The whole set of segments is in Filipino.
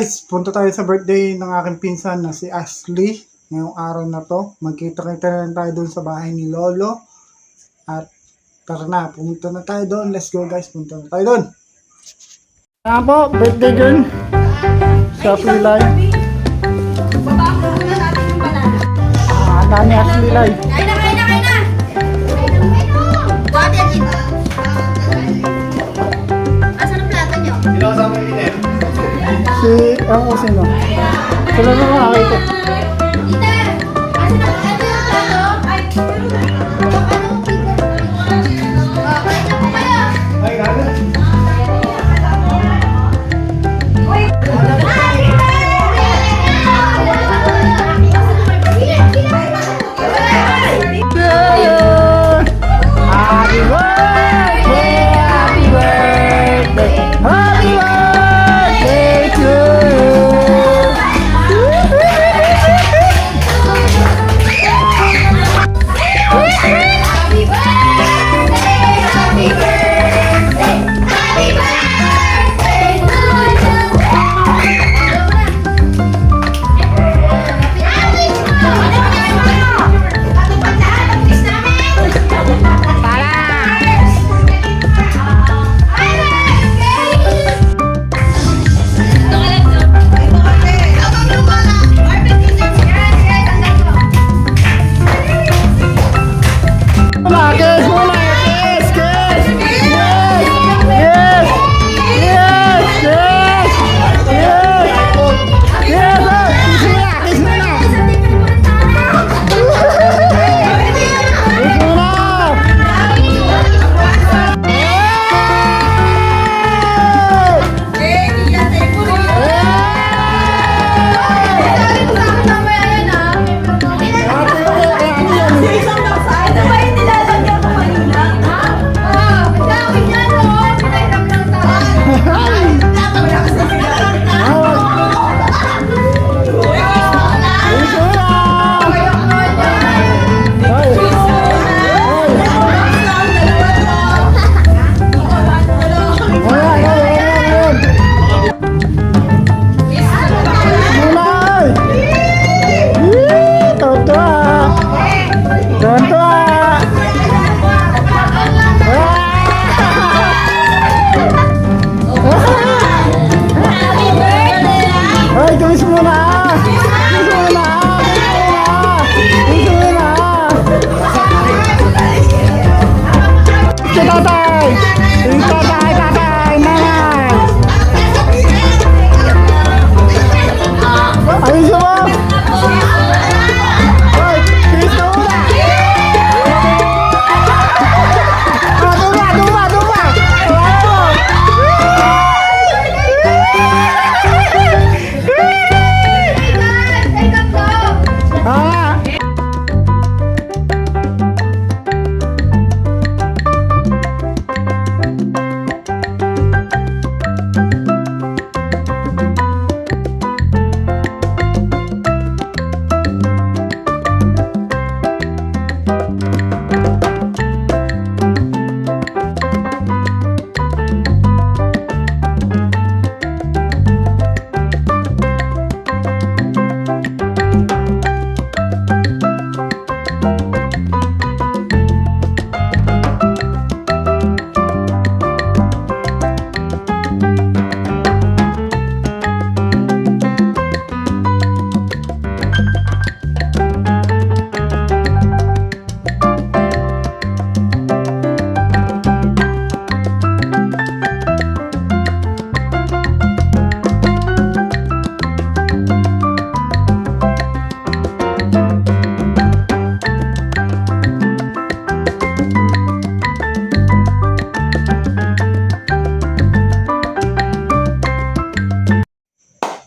guys, punta tayo sa birthday ng aking pinsan na si Ashley. Ngayong araw na to, magkita-kita na lang tayo doon sa bahay ni Lolo. At tara na, pumunta na tayo doon. Let's go guys, punta na tayo doon. Ayan po, birthday girl. Sa free live. Babako na natin yung banana. Handa ni Ashley live. Kain na! Bati ang ito. Asan ang plato nyo? Si, ewan ko sino. Sila na mga kakita. Tita! Asan ang plato? Ay, kain na po kayo. Ay, gano'n.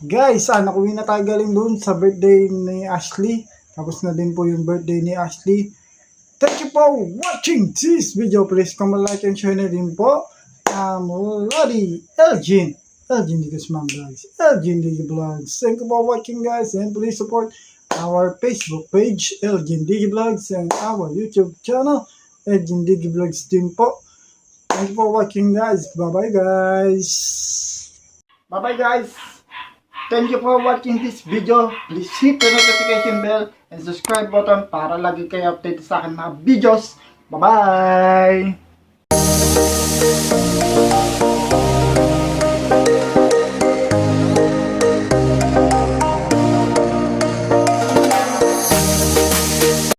Guys, nakuwi na tayo galing doon sa birthday ni Ashley. Tapos na din po yung birthday ni Ashley. Thank you for watching this video. Please comment, like, and share na din po. Lodi, Elgin Digasman Vlogs, Elgin Digi Vlogs. Thank you for watching guys, and please support our Facebook page, Elgin Digi Vlogs, and our YouTube channel, Elgin Digi Vlogs din po. Thank you for watching guys. Bye bye guys. Bye bye guys. Thank you for watching this video. Please hit the notification bell and subscribe button para lagi kayo update sa akin mga videos. Bye-bye!